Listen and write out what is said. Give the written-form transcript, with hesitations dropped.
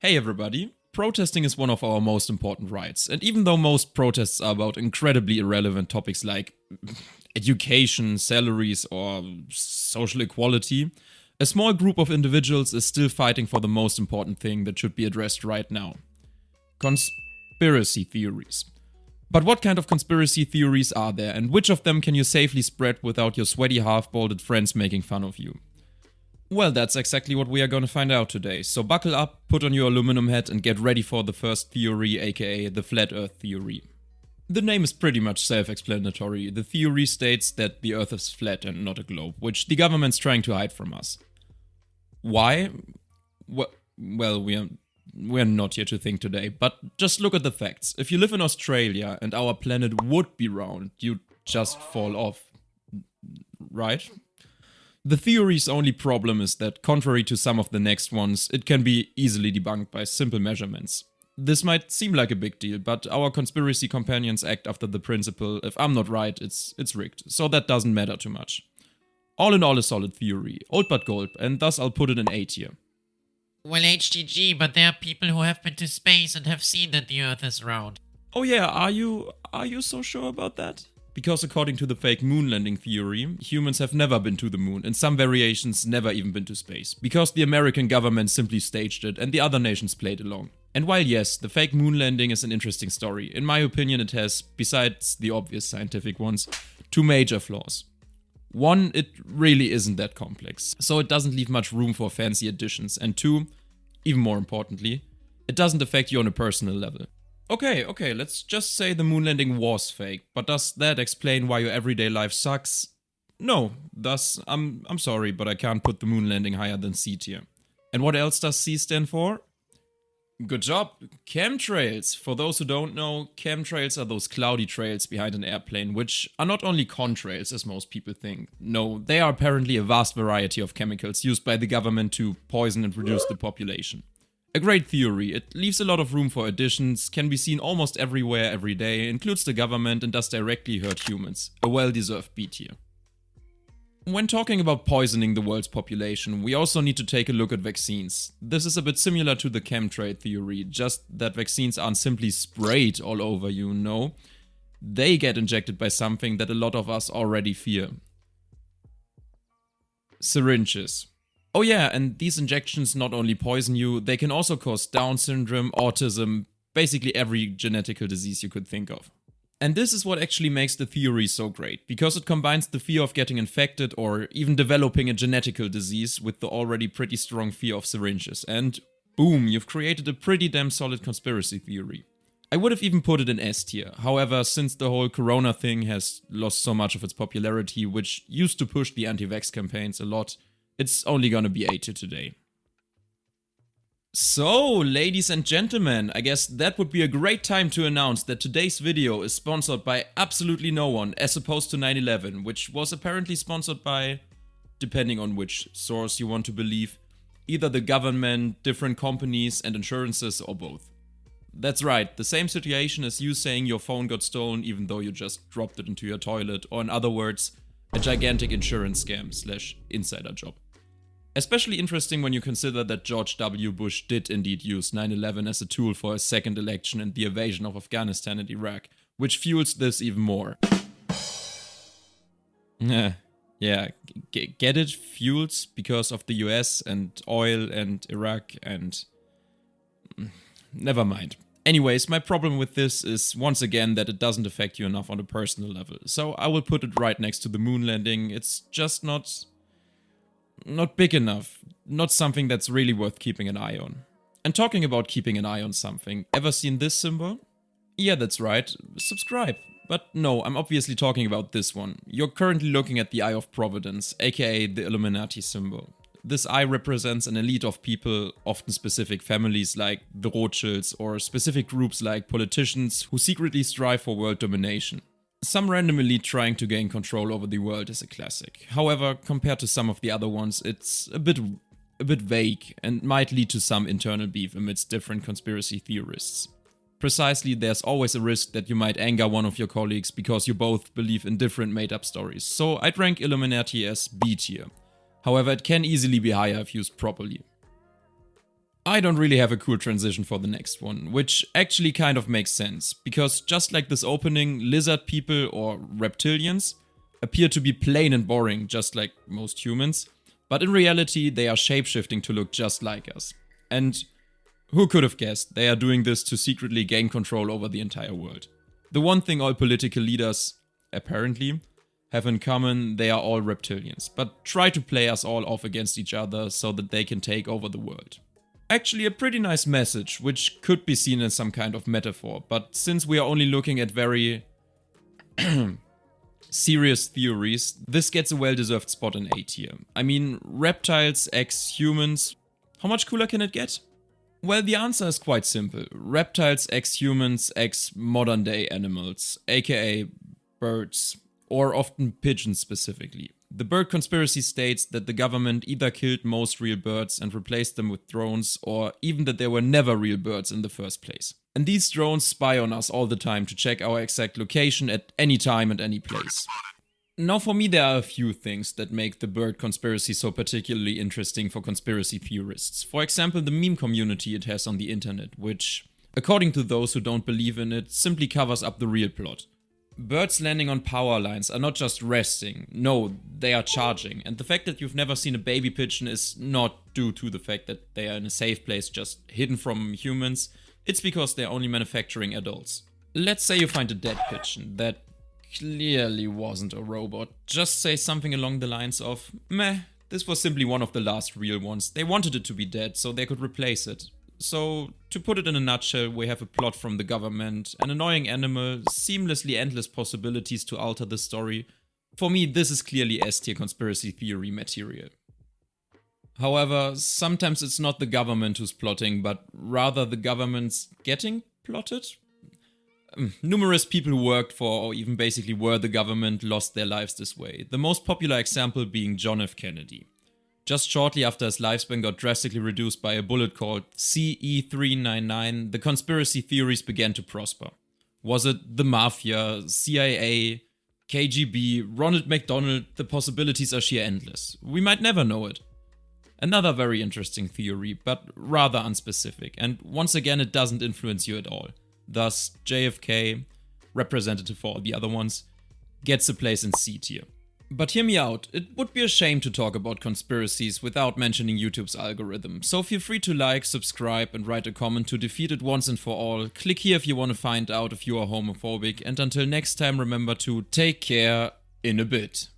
Hey everybody, protesting is one of our most important rights, and even though most protests are about incredibly irrelevant topics like education, salaries, or social equality, a small group of individuals is still fighting for the most important thing that should be addressed right now. Conspiracy theories. But what kind of conspiracy theories are there, and which of them can you safely spread without your sweaty half-balded friends making fun of you? Well, that's exactly what we are going to find out today, so buckle up, put on your aluminum hat and get ready for the first theory, aka the Flat Earth theory. The name is pretty much self-explanatory. The theory states that the Earth is flat and not a globe, which the government's trying to hide from us. Why? Well, we're not here to think today, but just look at the facts. If you live in Australia and our planet would be round, you'd just fall off, right? The theory's only problem is that, contrary to some of the next ones, it can be easily debunked by simple measurements. This might seem like a big deal, but our conspiracy companions act after the principle, if I'm not right, it's rigged, so that doesn't matter too much. All in all, a solid theory, old but gold, and thus I'll put it in A tier. Well, HTG, but there are people who have been to space and have seen that the Earth is round. Oh yeah, are you so sure about that? Because according to the fake moon landing theory, humans have never been to the moon, and some variations never even been to space, because the American government simply staged it and the other nations played along. And while yes, the fake moon landing is an interesting story, in my opinion it has, besides the obvious scientific ones, two major flaws. One, it really isn't that complex, so it doesn't leave much room for fancy additions, and two, even more importantly, it doesn't affect you on a personal level. Okay, let's just say the moon landing was fake, but does that explain why your everyday life sucks? No, thus, I'm sorry, but I can't put the moon landing higher than C tier. And what else does C stand for? Good job, chemtrails. For those who don't know, chemtrails are those cloudy trails behind an airplane, which are not only contrails as most people think. No, they are apparently a vast variety of chemicals used by the government to poison and reduce the population. A great theory, it leaves a lot of room for additions, can be seen almost everywhere every day, includes the government and does directly hurt humans. A well-deserved B tier. When talking about poisoning the world's population, we also need to take a look at vaccines. This is a bit similar to the chemtrail theory, just that vaccines aren't simply sprayed all over you, no. They get injected by something that a lot of us already fear. Syringes. Oh yeah, and these injections not only poison you, they can also cause Down syndrome, autism, basically every genetical disease you could think of. And this is what actually makes the theory so great, because it combines the fear of getting infected or even developing a genetical disease with the already pretty strong fear of syringes, and boom, you've created a pretty damn solid conspiracy theory. I would have even put it in S tier, however, since the whole corona thing has lost so much of its popularity, which used to push the anti-vax campaigns a lot, it's only gonna be A tier today. So, ladies and gentlemen, I guess that would be a great time to announce that today's video is sponsored by absolutely no one, as opposed to 9/11, which was apparently sponsored by, depending on which source you want to believe, either the government, different companies and insurances, or both. That's right, the same situation as you saying your phone got stolen even though you just dropped it into your toilet, or in other words, a gigantic insurance scam / insider job. Especially interesting when you consider that George W. Bush did indeed use 9/11 as a tool for his second election and the invasion of Afghanistan and Iraq, which fuels this even more. Yeah, get it? Fuels because of the US and oil and Iraq and... never mind. Anyways, my problem with this is once again that it doesn't affect you enough on a personal level, so I will put it right next to the moon landing. It's just not big enough, not something that's really worth keeping an eye on. And talking about keeping an eye on something, ever seen this symbol? Yeah, that's right, subscribe. But no, I'm obviously talking about this one. You're currently looking at the Eye of Providence, aka the Illuminati symbol. This eye represents an elite of people, often specific families like the Rothschilds, or specific groups like politicians who secretly strive for world domination. Some random elite trying to gain control over the world is a classic. However, compared to some of the other ones, it's a bit vague and might lead to some internal beef amidst different conspiracy theorists. Precisely, there's always a risk that you might anger one of your colleagues because you both believe in different made-up stories, so I'd rank Illuminati as B tier. However, it can easily be higher if used properly. I don't really have a cool transition for the next one, which actually kind of makes sense, because just like this opening, lizard people or reptilians appear to be plain and boring, just like most humans, but in reality they are shapeshifting to look just like us. And who could have guessed they are doing this to secretly gain control over the entire world. The one thing all political leaders, apparently, have in common, they are all reptilians, but try to play us all off against each other so that they can take over the world. Actually a pretty nice message, which could be seen as some kind of metaphor, but since we are only looking at very serious theories, this gets a well-deserved spot in A tier. I mean, reptiles x humans, how much cooler can it get? Well, the answer is quite simple. Reptiles x humans x modern day animals, aka birds, or often pigeons specifically. The bird conspiracy states that the government either killed most real birds and replaced them with drones, or even that there were never real birds in the first place. And these drones spy on us all the time to check our exact location at any time and any place. Now for me there are a few things that make the bird conspiracy so particularly interesting for conspiracy theorists. For example, the meme community it has on the internet, which, according to those who don't believe in it, simply covers up the real plot. Birds landing on power lines are not just resting, no, they are charging, and the fact that you've never seen a baby pigeon is not due to the fact that they are in a safe place just hidden from humans, it's because they're only manufacturing adults. Let's say you find a dead pigeon that clearly wasn't a robot, just say something along the lines of, meh, this was simply one of the last real ones, they wanted it to be dead so they could replace it. So, to put it in a nutshell, we have a plot from the government, an annoying animal, seamlessly endless possibilities to alter the story. For me, this is clearly S-tier conspiracy theory material. However, sometimes it's not the government who's plotting, but rather the government's getting plotted. Numerous people who worked for, or even basically were the government, lost their lives this way. The most popular example being John F. Kennedy. Just shortly after his lifespan got drastically reduced by a bullet called CE399, the conspiracy theories began to prosper. Was it the Mafia, CIA, KGB, Ronald McDonald? The possibilities are sheer endless. We might never know it. Another very interesting theory, but rather unspecific, and once again it doesn't influence you at all. Thus, JFK, representative for all the other ones, gets a place in C tier. But hear me out, it would be a shame to talk about conspiracies without mentioning YouTube's algorithm, so feel free to like, subscribe and write a comment to defeat it once and for all. Click here if you want to find out if you are homophobic, and until next time remember to take care in a bit.